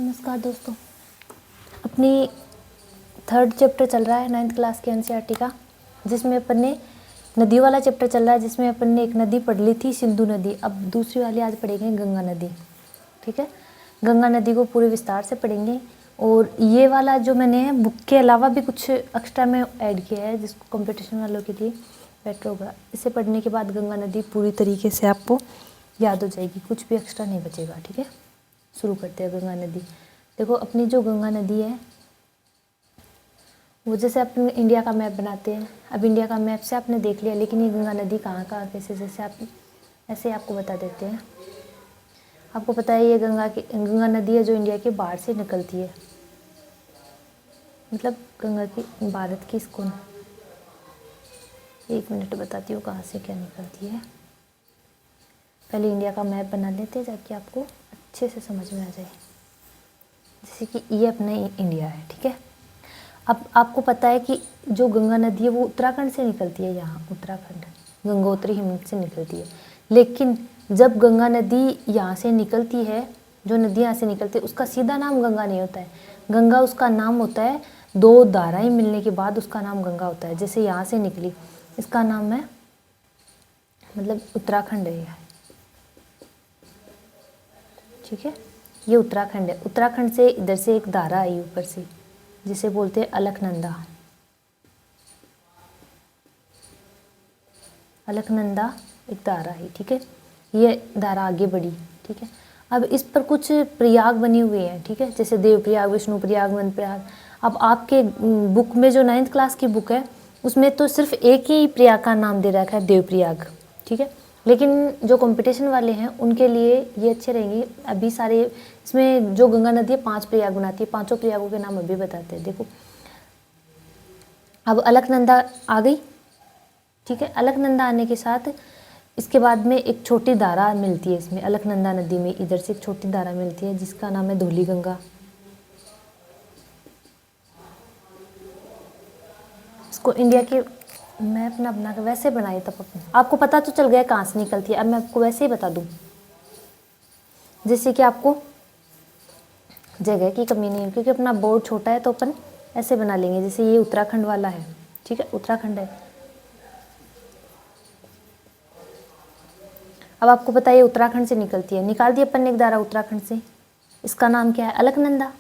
नमस्कार दोस्तों, अपनी थर्ड चैप्टर चल रहा है 9th क्लास के एनसीईआरटी का, जिसमें अपन ने नदी वाला चैप्टर चल रहा है, जिसमें अपन ने एक नदी पढ़ ली थी, सिंधु नदी। अब दूसरी वाली आज पढ़ेंगे गंगा नदी। ठीक है, गंगा नदी को पूरे विस्तार से पढ़ेंगे। और ये वाला जो मैंने बुक के अलावा भी कुछ एक्स्ट्रा में ऐड किया है, जिसको कंपटीशन वालों के लिए बेटर होगा। इसे पढ़ने के बाद गंगा नदी पूरी तरीके से आपको याद हो जाएगी, कुछ भी एक्स्ट्रा नहीं बचेगा। ठीक है, शुरू करते हैं गंगा नदी। देखो, अपनी जो गंगा नदी है वो जैसे अपन इंडिया का मैप बनाते हैं। अब इंडिया का मैप से आपने देख लिया, लेकिन ये गंगा नदी कहाँ कहाँ कैसे, जैसे आप ऐसे आपको बता देते हैं। आपको पता है ये गंगा नदी है जो इंडिया के बाहर से निकलती है, मतलब गंगा की भारत की इसको, एक मिनट बताती हूँ कहाँ से क्या निकलती है। पहले इंडिया का मैप बना लेते हैं ताकि आपको अच्छे से समझ में आ जाए। जैसे कि ये अपना इंडिया है। ठीक है, अब आपको पता है कि जो गंगा नदी है वो उत्तराखंड से निकलती है। यहाँ उत्तराखंड गंगोत्री हिमनद से निकलती है। लेकिन जब गंगा नदी यहाँ से निकलती है, जो नदी यहाँ से निकलती है, उसका सीधा नाम गंगा नहीं होता है। गंगा उसका नाम होता है दो धाराएं मिलने के बाद उसका नाम गंगा होता है। जैसे यहाँ से निकली, इसका नाम है, मतलब उत्तराखंड है यह। ठीक है, ये उत्तराखंड है। उत्तराखंड से इधर से एक धारा आई ऊपर से, जिसे बोलते हैं अलकनंदा। अलकनंदा एक धारा है। ठीक है, ये धारा आगे बढ़ी। ठीक है, अब इस पर कुछ प्रयाग बने हुए हैं। ठीक है, जैसे देव प्रयाग, विष्णु प्रयाग, मन प्रयाग। अब आपके बुक में जो 9th क्लास की बुक है उसमें तो सिर्फ एक ही प्रयाग का नाम दे रखा है, देव प्रयाग। ठीक है, लेकिन जो कंपटीशन वाले हैं उनके लिए ये अच्छे रहेंगे। अभी सारे इसमें जो गंगा नदी है 5 प्रयाग बनाती है, 5 प्रयागों के नाम अभी बताते हैं। देखो, अब अलकनंदा आ गई। ठीक है, अलकनंदा आने के साथ इसके बाद में एक छोटी धारा मिलती है इसमें, अलकनंदा नदी में इधर से एक छोटी धारा मिलती है जिसका नाम है धौली गंगा। इसको इंडिया के मैप ना बना के वैसे बनाए तब आपको पता तो चल गया कहाँ से निकलती है। अब मैं आपको वैसे ही बता दूं, जैसे कि आपको जगह की कमी नहीं है, क्योंकि अपना बोर्ड छोटा है तो अपन ऐसे बना लेंगे। जैसे ये उत्तराखंड वाला है। ठीक है, उत्तराखंड है। अब आपको पता है ये उत्तराखंड से निकलती है। निकाल दी अपन ने एक धारा उत्तराखंड से, इसका नाम क्या है, अलकनंदा।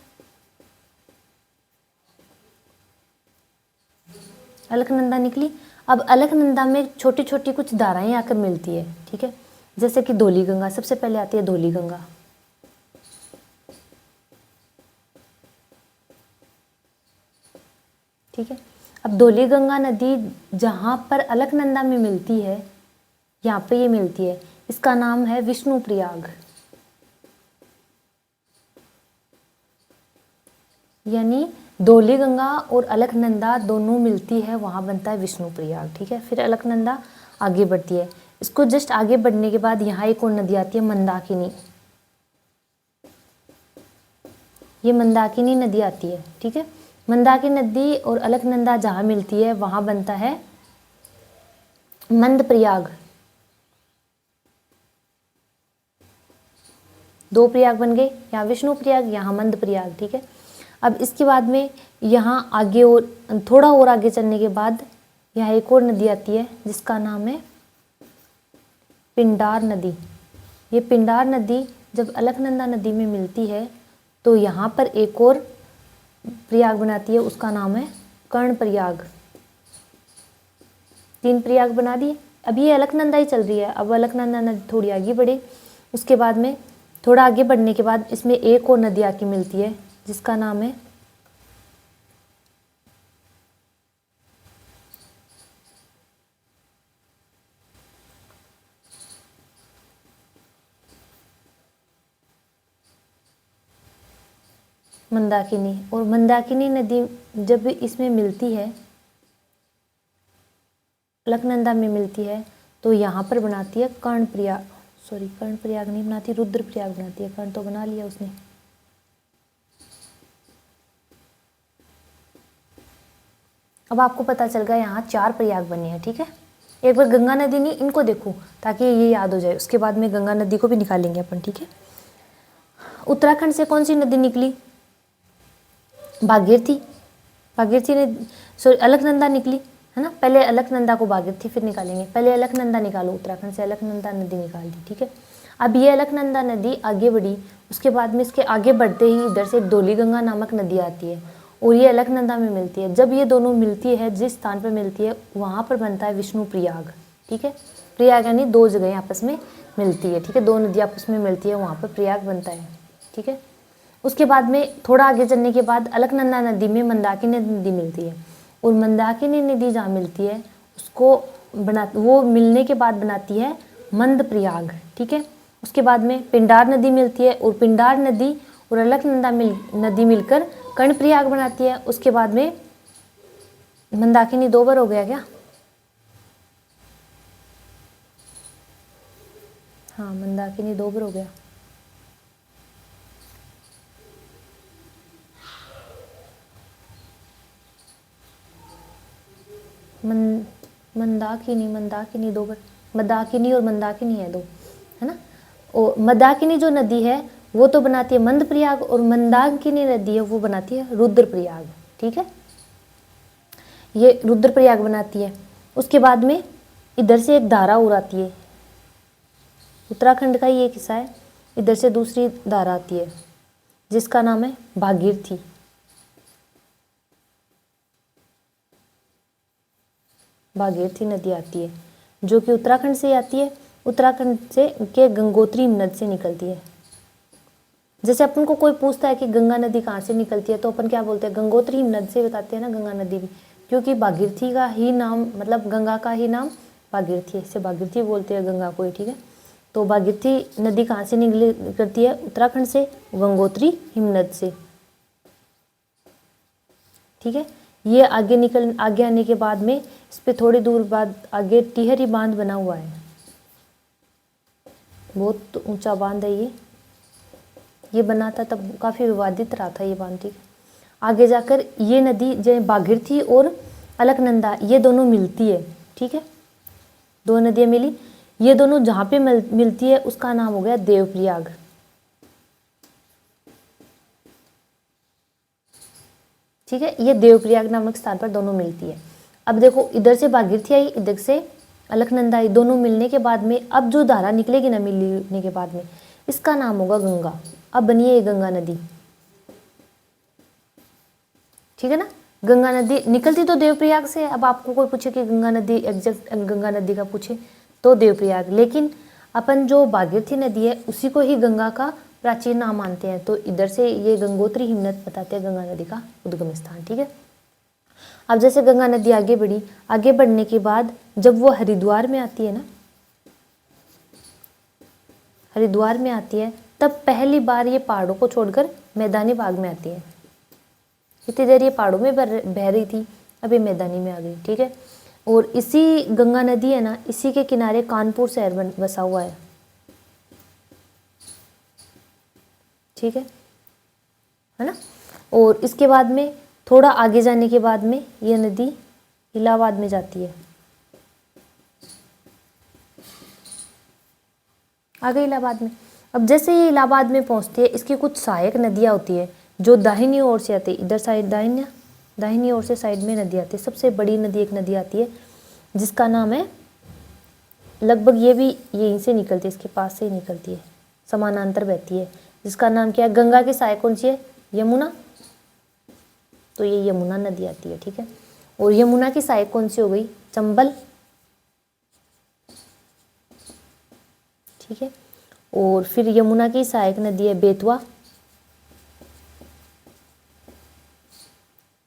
अलकनंदा निकली। अब अलकनंदा में छोटी छोटी कुछ धाराएं आकर मिलती है। ठीक है, जैसे कि धौली गंगा सबसे पहले आती है, धौली गंगा। ठीक है, अब धौली गंगा नदी जहाँ पर अलकनंदा में मिलती है, यहाँ पे ये मिलती है, इसका नाम है विष्णु प्रयाग। यानी धौली गंगा और अलकनंदा दोनों मिलती है, वहाँ बनता है विष्णु प्रयाग। ठीक है, फिर अलकनंदा आगे बढ़ती है। इसको जस्ट आगे बढ़ने के बाद यहाँ एक और नदी आती है, मंदाकिनी। ये मंदाकिनी नदी आती है। ठीक है, मंदाकिनी नदी और अलकनंदा जहाँ मिलती है वहाँ बनता है मंद प्रयाग। 2 प्रयाग बन गए, यहाँ विष्णु प्रयाग, यहाँ मंद प्रयाग। ठीक है, अब इसके बाद में यहाँ आगे और थोड़ा और आगे चलने के बाद यहाँ एक और नदी आती है जिसका नाम है पिंडार नदी। ये पिंडार नदी जब अलकनंदा नदी में मिलती है तो यहाँ पर एक और प्रयाग बनाती है, उसका नाम है कर्ण प्रयाग। 3 प्रयाग बना दिए। अब ये अलकनंदा ही चल रही है। अब अलकनंदा नदी थोड़ी आगे बढ़े, उसके बाद में थोड़ा आगे बढ़ने के बाद इसमें एक और नदी आके मिलती है जिसका नाम है मंदाकिनी। और मंदाकिनी नदी जब इसमें मिलती है, अलकनंदा में मिलती है, तो यहाँ पर बनाती है कर्ण प्रयाग। सॉरी, कर्ण प्रयाग नहीं बनाती, रुद्र प्रयाग बनाती है। कर्ण तो बना लिया उसने। अब आपको पता चल गया यहाँ 4 प्रयाग बने हैं। ठीक है, एक बार गंगा नदी नहीं, इनको देखो ताकि ये याद हो जाए। उसके बाद में गंगा नदी को भी निकालेंगे अपन। ठीक है, उत्तराखंड से कौन सी नदी निकली? भागीरथी। भागीरथी ने सॉरी अलकनंदा निकली, है ना। पहले अलकनंदा को भागीरथी फिर निकालेंगे। पहले अलकनंदा निकालो, उत्तराखंड से अलकनंदा नदी निकाल दी, ठीक है। अब ये अलकनंदा नदी आगे बढ़ी, उसके बाद में इसके आगे बढ़ते ही इधर से धौली गंगा नामक नदी आती है और ये अलकनंदा में मिलती है। जब ये दोनों मिलती है, जिस स्थान पर मिलती है वहाँ पर बनता है विष्णु प्रयाग, ठीक है। प्रयाग यानी दो जगह आपस में मिलती है, ठीक है। दो नदी आपस में मिलती है, वहाँ पर प्रयाग बनता है, ठीक है। उसके बाद में थोड़ा आगे चलने के बाद अलकनंदा नदी में मंदाकिनी नदी मिलती है और मंदाकिनी नदी जहाँ मिलती है उसको वो मिलने के बाद बनाती है मंद प्रयाग, ठीक है। उसके बाद में पिंडार नदी मिलती है और पिंडार नदी और अलकनंदा नदी मिलकर कर्णप्रयाग बनाती है। उसके बाद में मंदाकिनी 2 बार हो गया क्या? हाँ, मंदाकिनी 2 बार हो गया। मंदाकिनी 2 बार, मंदाकिनी और मंदाकिनी है 2, है ना। और मंदाकिनी जो नदी है वो तो बनाती है मंद प्रयाग और मंदाकिनी नदी है वो बनाती है रुद्र प्रयाग, ठीक है। ये रुद्र प्रयाग बनाती है। उसके बाद में इधर से एक धारा और आती है, उत्तराखंड का ही एक हिस्सा है, इधर से दूसरी धारा आती है जिसका नाम है भागीरथी। भागीरथी नदी आती है जो कि उत्तराखंड से आती है, उत्तराखंड से के गंगोत्री हिमनद से निकलती है। जैसे अपन को कोई पूछता है कि गंगा नदी कहाँ से निकलती है तो अपन क्या बोलते हैं? गंगोत्री हिमनद से बताते हैं ना गंगा नदी भी, क्योंकि भागीरथी का ही नाम मतलब गंगा का ही नाम भागीरथी है, इससे भागीरथी बोलते हैं गंगा को, ठीक है। तो भागीरथी नदी कहाँ से निकलती है? उत्तराखंड से, गंगोत्री हिमनद से, ठीक है। ये आगे आने के बाद में इस पे थोड़ी दूर बाद आगे टिहरी बांध बना हुआ है, बहुत ऊंचा बांध है ये बना था तब काफ़ी विवादित रहा था ये बांध, ठीक है। आगे जाकर ये नदी जो भागीरथी और अलकनंदा ये दोनों मिलती है, ठीक है। 2 नदियाँ मिली, ये दोनों जहाँ पे मिलती है उसका नाम हो गया देवप्रयाग, ठीक है। ये देवप्रयाग नामक स्थान पर दोनों मिलती है। अब देखो इधर से भागीरथी आई, इधर से अलकनंदा आई, दोनों मिलने के बाद में अब जो धारा निकलेगी ना मिलने के बाद में इसका नाम होगा गंगा। अब बनी है ये गंगा नदी, ठीक है ना। गंगा नदी निकलती तो देवप्रयाग से। अब आपको कोई पूछे कि गंगा नदी एग्जैक्ट गंगा नदी का पूछे तो देवप्रयाग, लेकिन अपन जो भागीरथी नदी है उसी को ही गंगा का प्राचीन नाम मानते हैं, तो इधर से ये गंगोत्री हिमनद बताते हैं गंगा नदी का उद्गम स्थान, ठीक है। अब जैसे गंगा नदी आगे बढ़ी, आगे बढ़ने के बाद जब वो हरिद्वार में आती है ना, हरिद्वार में आती है तब पहली बार ये पहाड़ों को छोड़कर मैदानी भाग में आती है। इतनी देर ये पहाड़ों में बह रही थी, अब ये मैदानी में आ गई, ठीक है। और इसी गंगा नदी है ना, इसी के किनारे कानपुर शहर बसा हुआ है, ठीक है ना। और इसके बाद में थोड़ा आगे जाने के बाद में ये नदी इलाहाबाद में जाती है, आ गई इलाहाबाद में। अब जैसे ये इलाहाबाद में पहुंचती है, इसकी कुछ सहायक नदियाँ होती है जो दाहिनी ओर से आती है, इधर साइड दाहिनी ओर से साइड में नदी आती है। सबसे बड़ी नदी एक नदी आती है जिसका नाम है, लगभग ये भी यहीं से निकलती है, इसके पास से ही निकलती है, समानांतर बहती है, जिसका नाम क्या है? गंगा की सहायक कौन सी है? यमुना। तो ये यमुना नदी आती है, ठीक है। और यमुना की सहायक कौन सी हो गई? चंबल, ठीक है। और फिर यमुना की सहायक नदी है बेतवा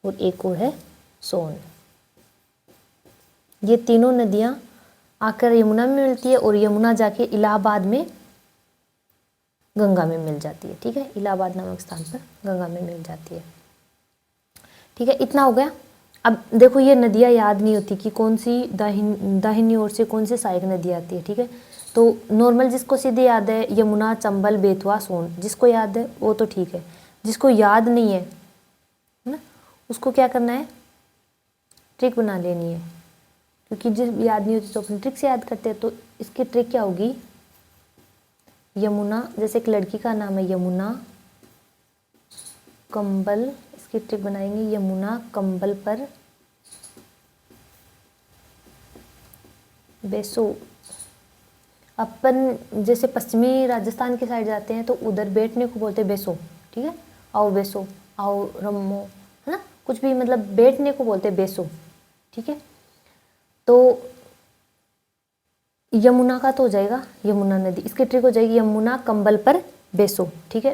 और एक और है सोन। ये तीनों नदियां आकर यमुना में मिलती है और यमुना जाके इलाहाबाद में गंगा में मिल जाती है, ठीक है। इलाहाबाद नामक स्थान पर गंगा में मिल जाती है, ठीक है। इतना हो गया। अब देखो ये नदियाँ याद नहीं होती कि कौन सी दाहिनी ओर से कौन सी सहायक नदी आती है, ठीक है। तो नॉर्मल जिसको सीधे याद है यमुना, चंबल, बेतवा, सोन, जिसको याद है वो तो ठीक है। जिसको याद नहीं है ना, उसको क्या करना है? ट्रिक बना लेनी है, क्योंकि जब याद नहीं होती तो अपनी ट्रिक से याद करते हैं। तो इसकी ट्रिक क्या होगी? यमुना, जैसे एक लड़की का नाम है यमुना, कंबल, इसकी ट्रिक बनाएंगे, यमुना कंबल पर बेसो। अपन जैसे पश्चिमी राजस्थान की साइड जाते हैं तो उधर बैठने को बोलते हैं बेसो, ठीक है, आओ बेसो, आओ रमो, है ना, कुछ भी मतलब बैठने को बोलते हैं बेसो, ठीक है। तो यमुना का तो हो जाएगा यमुना नदी, इसकी ट्रिक हो जाएगी यमुना कंबल पर बेसो, ठीक है,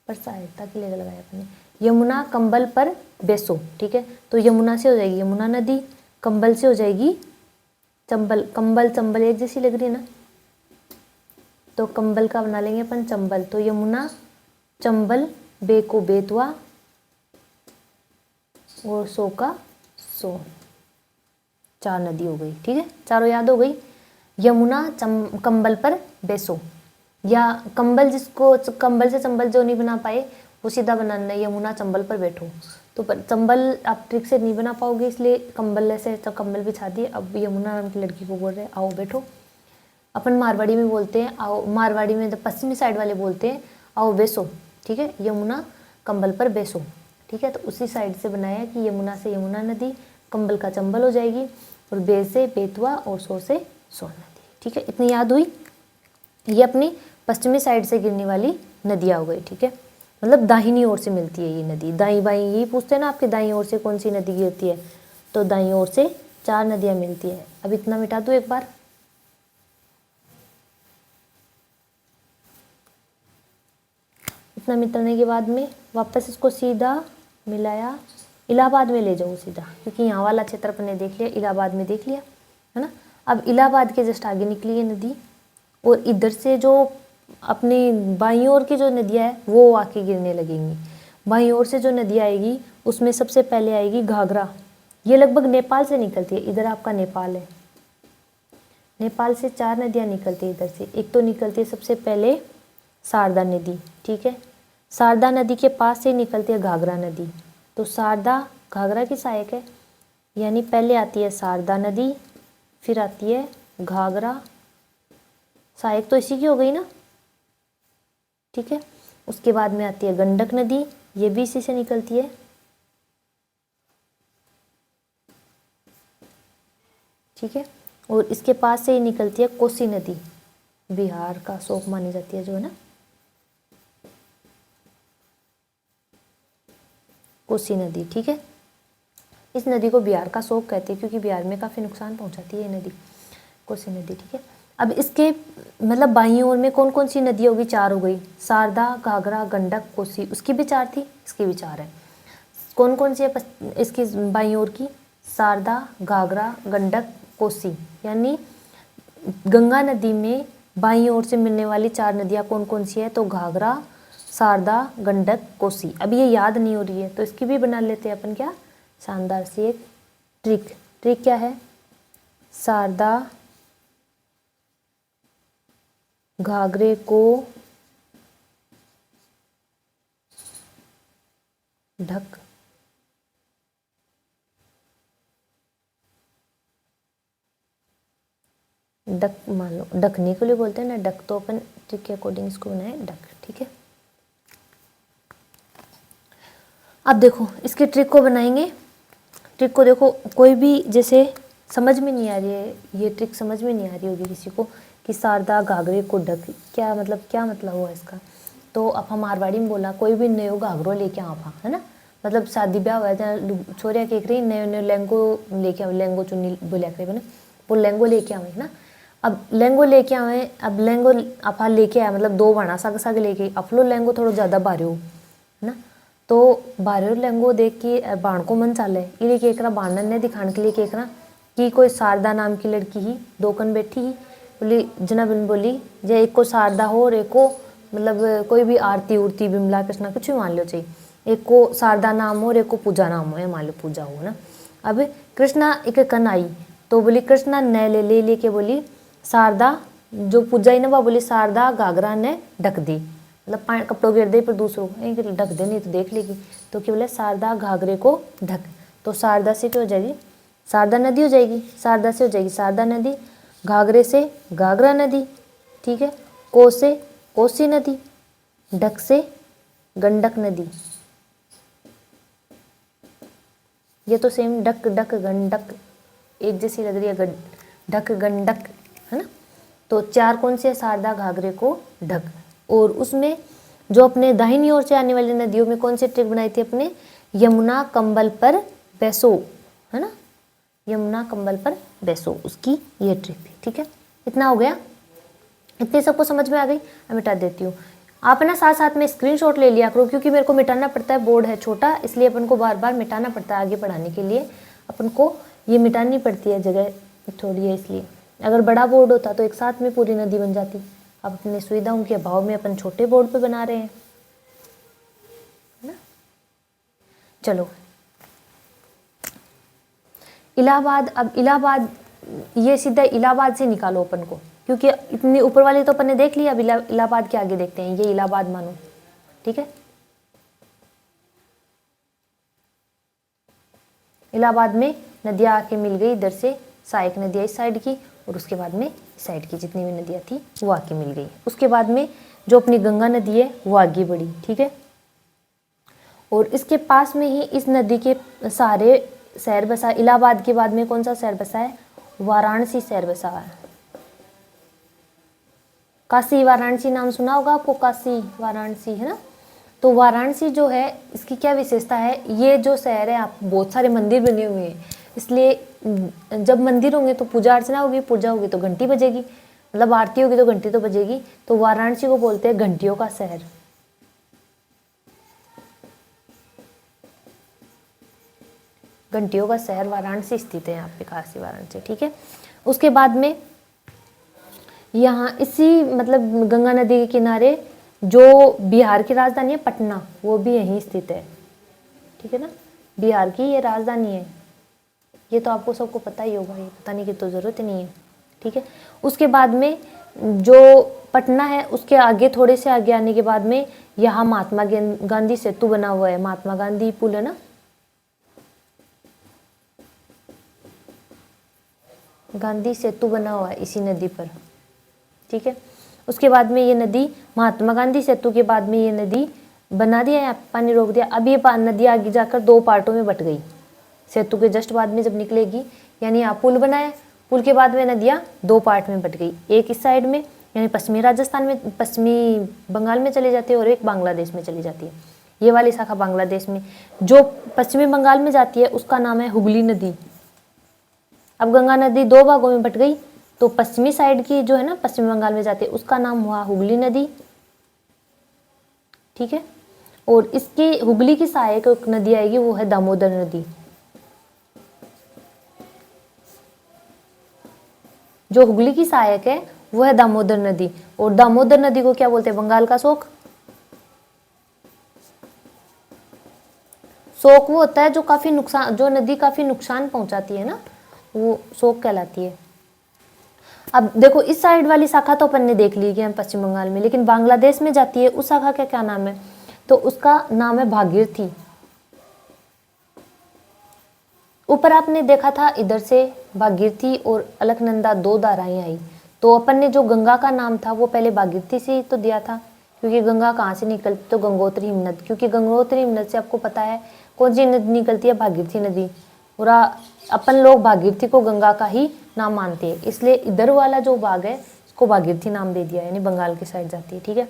पर सहायता के लिए लगाया अपने, यमुना कंबल पर बेसो, ठीक है। तो यमुना से हो जाएगी यमुना नदी, कंबल से हो जाएगी चंबल, कंबल चंबल एक जैसी लग रही है ना, तो कंबल का बना लेंगे अपन चंबल। तो यमुना चंबल, बे को बेतवा और सो का सो, 4 नदी हो गई, ठीक है, चारों याद हो गई। यमुना कंबल पर बेसो, या कंबल जिसको कंबल से चंबल जो नहीं बना पाए वो सीधा बनाना है यमुना चंबल पर बैठो। तो चंबल आप ट्रिक से नहीं बना पाओगे, इसलिए कंबल से तो कंबल बिछा दिए। अब यमुना नाम की लड़की को बोल रहे हैं आओ बैठो। अपन मारवाड़ी में बोलते हैं आओ, मारवाड़ी में तो पश्चिमी साइड वाले बोलते हैं आओ बेसो, ठीक है, यमुना कंबल पर बेसो, ठीक है। तो उसी साइड से बनाया कि यमुना से यमुना नदी, कंबल का चंबल हो जाएगी, और बे से बेतवा और सो से सोन नदी, ठीक है। इतनी याद हुई, ये अपनी पश्चिमी साइड से गिरने वाली नदियाँ हो गई, ठीक है, मतलब दाहिनी ओर से मिलती है ये नदी। दाई बाई यही पूछते हैं ना आपके, दाई ओर से कौन सी नदी गिरती है, तो दाई ओर से 4 नदियाँ मिलती है। अब इतना मिटा दूँ एक बार, इतना मिटाने के बाद में वापस इसको सीधा मिलाया, इलाहाबाद में ले जाओ सीधा, क्योंकि यहाँ वाला क्षेत्र अपन ने देख लिया, इलाहाबाद में देख लिया, है ना। अब इलाहाबाद के जस्ट आगे निकली है नदी, और इधर से जो अपनी बाईं ओर की जो नदियाँ है वो आके गिरने लगेंगी। बाईं ओर से जो नदी आएगी उसमें सबसे पहले आएगी घाघरा, ये लगभग नेपाल से निकलती है, इधर आपका नेपाल है, नेपाल से 4 नदियाँ निकलती है इधर से। एक तो निकलती है सबसे पहले शारदा नदी, ठीक है, शारदा नदी के पास से निकलती है घाघरा नदी। तो शारदा घाघरा की सहायक है, यानी पहले आती है शारदा नदी, फिर आती है घाघरा, सहायक तो इसी की हो गई ना, ठीक है। उसके बाद में आती है गंडक नदी, ये भी इसी से निकलती है, ठीक है। और इसके पास से ही निकलती है कोसी नदी, बिहार का शोक मानी जाती है जो है ना, कोसी नदी, ठीक है। इस नदी को बिहार का शोक कहते हैं क्योंकि बिहार में काफ़ी नुकसान पहुंचाती है ये नदी, कोसी नदी, ठीक है। अब इसके मतलब बाईं ओर में कौन कौन सी नदी होगी, 4 हो गई, शारदा घाघरा गंडक कोसी, उसकी भी 4 थी, इसकी भी 4 है। कौन कौन सी है इसकी बाईं ओर की, शारदा घाघरा गंडक कोसी, यानी गंगा नदी में बाईं ओर से मिलने वाली 4 नदियाँ कौन कौन सी है, तो घाघरा, शारदा गंडक कोसी। अब ये याद नहीं हो रही है तो इसकी भी बना लेते हैं अपन, क्या शानदार सी एक ट्रिक। ट्रिक क्या है, शारदा घाघरे को ढक, डक मान लो, ढकने के लिए बोलते हैं ना डक, तो अपन ट्रिक के अकॉर्डिंग इसको बनाए डक, ठीक है। अब देखो इसकी ट्रिक को बनाएंगे, ट्रिक को देखो, कोई भी जैसे समझ में नहीं आ रही है, ये ट्रिक समझ में नहीं आ रही होगी किसी को कि शारदा घाघरे को ढक, क्या मतलब हुआ इसका। तो अब हम मारवाड़ी में बोला कोई भी नयो घाघरो लेके आपा, है ना, मतलब शादी ब्याह हुआ है, छोरिया केक रही नयो नयो लहंगो लेके आवे, लहंगो चुन्नी बोलिया करे बने, वो लहंगो लेके आवे ना। अब लहंगो लेके आवे, अब लहंगो आपा लेके आया, मतलब 2 बाणा साग साग लेके, अपलो लहंगो थोड़ा ज़्यादा भारी हो, है ना, तो भारे लहंगो देख के बाण को मन चाले, ये केकरा बाण ने दिखाने के लिए केकरा कि कोई शारदा नाम की लड़की ही 2 कन बैठी ही, बोली जनाबिन बोली जे एक को शारदा हो और एक को मतलब कोई भी आरती उरती बिमला कृष्णा कुछ भी मान लो चाहिए, एक को शारदा नाम हो और एक को पूजा नाम हो, मान लो पूजा हो ना। अब कृष्णा एक कन आई तो बोली कृष्णा न ले लेके बोली शारदा जो पूजा ही ना वह बोली शारदा घाघरा ने ढक दी, मतलब कपड़ों गिर दे पर दूसरों ढक दे नहीं तो देख लेगी, तो क्या बोले शारदा घाघरे को ढक। तो शारदा से क्या हो जाएगी, शारदा नदी हो जाएगी, शारदा से हो जाएगी शारदा नदी, घाघरे से घाघरा नदी, ठीक है, को से कोसी नदी, ढक से गंडक नदी, ये तो सेम डक डक गंडक एक जैसी लग रही है, ढक गंडक, है ना। तो 4 कौन से, शारदा, घाघरे को ढक। और उसमें जो अपने दाहिनी ओर से आने वाली नदियों में कौन सी ट्रिक बनाई थी अपने, यमुना कंबल पर बैसो, है ना, यमुना कंबल पर बैसो, उसकी ये ट्रिक थी। ठीक है, इतना हो गया, इतनी सबको समझ में आ गई। मैं मिटा देती हूँ, आप ना साथ साथ में स्क्रीनशॉट ले लिया करो, क्योंकि मेरे को मिटाना पड़ता है, बोर्ड है छोटा, इसलिए अपन को बार बार मिटाना पड़ता है। आगे पढ़ाने के लिए अपन को ये मिटानी पड़ती है, जगह थोड़ी है इसलिए। अगर बड़ा बोर्ड होता तो एक साथ में पूरी नदी बन जाती। अब अपनी सुविधाओं के अभाव में अपन छोटे बोर्ड पे बना रहे हैं, है ना। चलो इलाहाबाद, अब इलाहाबाद ये सीधा इलाहाबाद से निकालो अपन को, क्योंकि इतनी ऊपर वाली तो अपन ने देख लिया। अब इलाहाबाद के आगे देखते हैं, ये इलाहाबाद मानो, ठीक है। इलाहाबाद में नदियाँ आके मिल गई, इधर से सहायक नदियाँ इस साइड की, और उसके बाद में इस साइड की जितनी भी नदियाँ थी वो आके मिल गई। उसके बाद में जो अपनी गंगा नदी है वो आगे बढ़ी, ठीक है। और इसके पास में ही इस नदी के सारे शहर बसा। इलाहाबाद के बाद में कौन सा शहर बसा है, वाराणसी शहर बसा है। काशी वाराणसी नाम सुना होगा आपको, काशी वाराणसी, है ना। तो वाराणसी जो है, इसकी क्या विशेषता है, ये जो शहर है, आप बहुत सारे मंदिर बने हुए हैं, इसलिए जब मंदिर होंगे तो पूजा अर्चना होगी, पूजा होगी तो घंटी बजेगी, मतलब आरती होगी तो घंटी तो बजेगी। तो वाराणसी को बोलते हैं घंटियों का शहर, घंटियों का शहर वाराणसी स्थित है यहाँ पे, काशी वाराणसी, ठीक है। उसके बाद में यहाँ इसी मतलब गंगा नदी के किनारे जो बिहार की राजधानी है पटना, वो भी यहीं स्थित है, ठीक है ना। बिहार की ये राजधानी है, ये तो आपको सबको पता ही होगा, ये बताने की तो जरूरत ही नहीं है, ठीक है। उसके बाद में जो पटना है उसके आगे, थोड़े से आगे आने के बाद में यहाँ महात्मा गांधी सेतु बना हुआ है, महात्मा गांधी पुल, है ना, गांधी सेतु बना हुआ है इसी नदी पर, ठीक है। उसके बाद में ये नदी, महात्मा गांधी सेतु के बाद में ये नदी बना दिया, यहाँ पानी रोक दिया। अब ये नदी आगे जाकर 2 पार्टों में बट गई, सेतु के जस्ट बाद में जब निकलेगी, यानी यहाँ पुल बनाया, पुल के बाद में नदियाँ 2 पार्ट में बट गई, एक इस साइड में यानी पश्चिमी राजस्थान में, पश्चिमी बंगाल में चली जाती है, और एक बांग्लादेश में चली जाती है। ये वाली शाखा बांग्लादेश में, जो पश्चिमी बंगाल में जाती है उसका नाम है हुगली नदी। अब गंगा नदी 2 भागों में बट गई, तो पश्चिमी साइड की जो है ना, पश्चिमी बंगाल में जाती है, उसका नाम हुआ हुगली नदी, ठीक है। और इसकी हुगली की सहायक नदी आएगी, वो है दामोदर नदी। जो हुगली की सहायक है वो है दामोदर नदी, और दामोदर नदी को क्या बोलते हैं, बंगाल का शोक। शोक वो होता है जो काफी नुकसान, जो नदी काफी नुकसान पहुंचाती है ना, वो शोक कहलाती है। अब देखो इस साइड वाली शाखा तो अपन ने देख ली कि हम पश्चिम बंगाल में, लेकिन बांग्लादेश में जाती है उस शाखा का क्या नाम है, तो उसका नाम है भागीरथी। ऊपर आपने देखा था इधर से भागीरथी और अलकनंदा 2 धाराएं आई, तो अपन ने जो गंगा का नाम था वो पहले भागीरथी से तो दिया था, क्योंकि गंगा कहाँ से निकलती, तो गंगोत्री हिमनद, क्योंकि गंगोत्री हिमनद से आपको पता है कौन सी नदी निकलती है, भागीरथी नदी। पूरा अपन लोग भागीरथी को गंगा का ही नाम मानते हैं, इसलिए इधर वाला जो भाग है इसको भागीरथी नाम दे दिया, यानी बंगाल की साइड जाती है, ठीक है।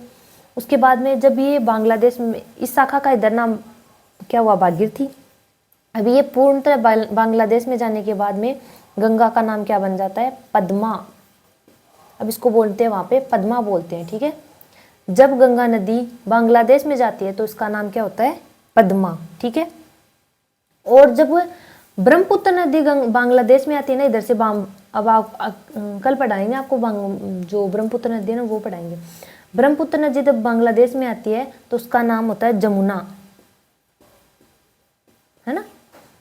उसके बाद में जब ये बांग्लादेश में, इस शाखा का इधर नाम क्या हुआ, भागीरथी। अभी ये पूर्णतः बांग्लादेश में जाने के बाद में गंगा का नाम क्या बन जाता है, पद्मा। अब इसको बोलते हैं वहाँ पे पद्मा बोलते हैं, ठीक है। जब गंगा नदी बांग्लादेश में जाती है तो इसका नाम क्या होता है, पद्मा, ठीक है। और जब ब्रह्मपुत्र नदी बांग्लादेश में आती है ना, इधर से अब आप कल पढ़ाएंगे आपको जो ब्रह्मपुत्र नदी है ना वो पढ़ाएंगे। ब्रह्मपुत्र नदी जब बांग्लादेश में आती है तो उसका नाम होता है जमुना, है ना।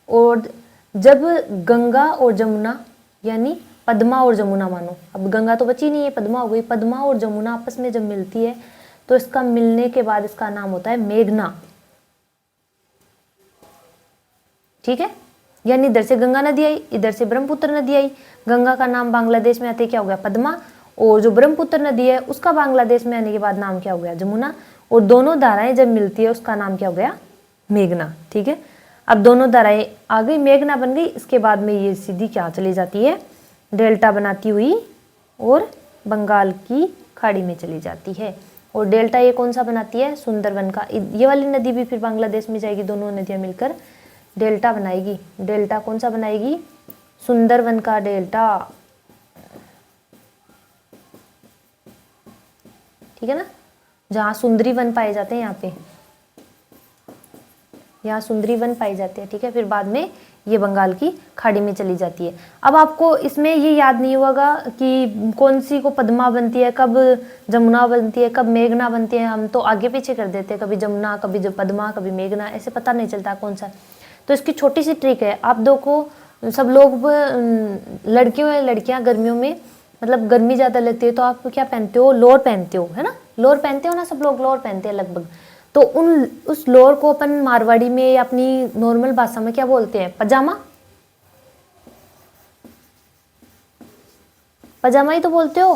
और जब गंगा और जमुना, यानी पद्मा और जमुना मानो, अब गंगा तो बची नहीं है, पद्मा हो गई, पद्मा और जमुना आपस में जब मिलती है तो इसका मिलने के बाद इसका नाम होता है मेघना, ठीक है। यानी इधर से गंगा नदी आई, इधर से ब्रह्मपुत्र नदी आई, गंगा का नाम बांग्लादेश में आते क्या हो गया, पद्मा, और जो ब्रह्मपुत्र नदी है उसका बांग्लादेश में आने के बाद नाम क्या हो गया, जमुना, और दोनों धाराएं जब मिलती है उसका नाम क्या हो गया, मेघना, ठीक है। अब दोनों धाराएं आ गई, मेघना बन गई। इसके बाद में ये सीधी क्या चली जाती है, डेल्टा बनाती हुई और बंगाल की खाड़ी में चली जाती है। और डेल्टा ये कौन सा बनाती है, सुंदरवन का। ये वाली नदी भी फिर बांग्लादेश में जाएगी, दोनों नदियां मिलकर डेल्टा बनाएगी। डेल्टा कौन सा बनाएगी, सुंदरवन का डेल्टा, ठीक है ना, जहाँ सुंदरी वन पाए जाते हैं, यहाँ सुंदरी वन पाई जाती है, ठीक है। फिर बाद में ये बंगाल की खाड़ी में चली जाती है। अब आपको इसमें ये याद नहीं होगा कि कौन सी को पद्मा बनती है, कब जमुना बनती है, कब मेघना बनती है। हम तो आगे पीछे कर देते हैं, कभी जमुना, कभी जो पद्मा, कभी मेघना, ऐसे पता नहीं चलता कौन सा। तो इसकी छोटी सी ट्रिक है, आप दो को सब लोग, लड़कियों या लड़कियां गर्मियों में, मतलब गर्मी ज़्यादा लगती है तो आप क्या पहनते हो, लोअर पहनते हो, है ना, लोअर पहनते हो ना, सब लोग लोअर पहनते हैं लगभग। तो उस लोअर को अपन मारवाड़ी में या अपनी नॉर्मल भाषा में क्या बोलते हैं, पजामा, पजामा ही तो बोलते हो,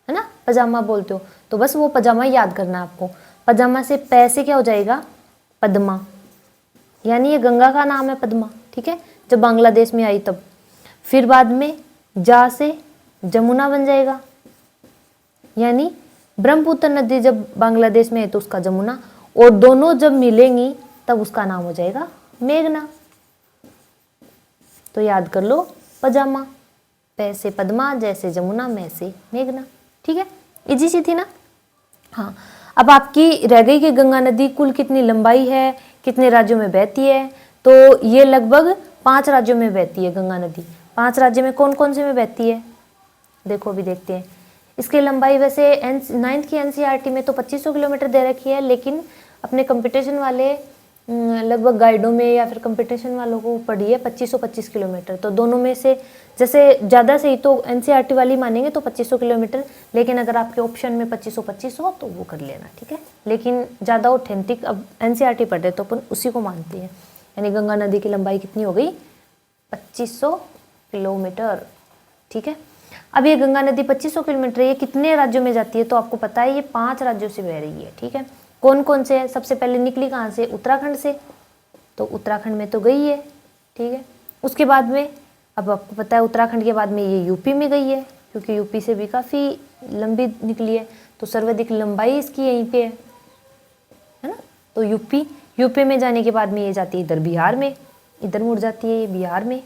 है ना, पजामा बोलते हो। तो बस वो पजामा ही याद करना है आपको। पजामा से पै से क्या हो जाएगा, पद्मा, यानी ये गंगा का नाम है पद्मा, ठीक है, जब बांग्लादेश में आई तब। फिर बाद में जा से जमुना बन जाएगा, यानी ब्रह्मपुत्र नदी जब बांग्लादेश में है तो उसका जमुना, और दोनों जब मिलेंगी तब उसका नाम हो जाएगा मेघना। तो याद कर लो, पजामा, पै से पद्मा, जैसे जमुना, मैं से मेघना, ठीक है, इजी सी थी ना। हाँ, अब आपकी रह गई कि गंगा नदी कुल कितनी लंबाई है, कितने राज्यों में बहती है। तो ये लगभग 5 राज्यों में बहती है गंगा नदी। 5 राज्य में कौन कौन से में बहती है, देखो अभी देखते हैं। इसकी लंबाई वैसे 9th की NCERT में तो 2500 किलोमीटर दे रखी है, लेकिन अपने कंपटीशन वाले लगभग गाइडों में या फिर कंपटीशन वालों को पड़ी है 2525 किलोमीटर। तो दोनों में से जैसे ज़्यादा सही तो NCERT वाली मानेंगे तो 2500 किलोमीटर, लेकिन अगर आपके ऑप्शन में 2525 हो तो वो कर लेना, ठीक है। लेकिन ज़्यादा ऑथेंटिक अब NCERT पढ़े तो अपन उसी को मानते हैं। यानी गंगा नदी की लंबाई कितनी हो गई, 2500 किलोमीटर, ठीक है। अब ये गंगा नदी 2500 किलोमीटर, ये कितने राज्यों में जाती है, तो आपको पता है ये 5 राज्यों से बह रही है, ठीक है। कौन कौन से है, सबसे पहले निकली कहाँ से, उत्तराखंड से, तो उत्तराखंड में तो गई है, ठीक है। उसके बाद में अब आपको पता है उत्तराखंड के बाद में ये यूपी में गई है, क्योंकि यूपी से भी काफ़ी लंबी निकली है, तो सर्वाधिक लंबाई इसकी यहीं पे है ना। तो यूपी में जाने के बाद में ये जाती है इधर बिहार में, इधर मुड़ जाती है ये बिहार में।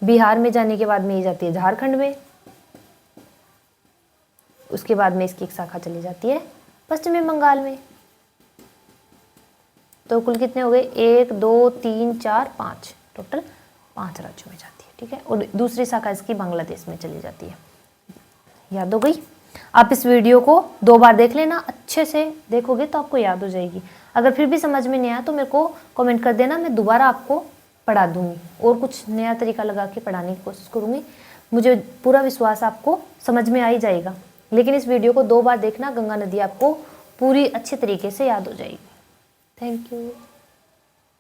बिहार में जाने के बाद में ये जाती है झारखंड में। उसके बाद में इसकी एक शाखा चली जाती है पश्चिमी बंगाल में। तो कुल कितने हो गए, 1 2 3 4 5, टोटल 5 राज्यों में जाती है, ठीक है। और दूसरी शाखा इसकी बांग्लादेश में चली जाती है। याद हो गई। आप इस वीडियो को 2 बार देख लेना, अच्छे से देखोगे तो आपको याद हो जाएगी। अगर फिर भी समझ में नहीं आया तो मेरे को कमेंट कर देना, मैं दोबारा आपको पढ़ा दूंगी और कुछ नया तरीका लगा के पढ़ाने की कोशिश करूंगी। मुझे पूरा विश्वास आपको समझ में आ ही जाएगा। लेकिन इस वीडियो को 2 बार देखना, गंगा नदी आपको पूरी अच्छे तरीके से याद हो जाएगी। Thank you.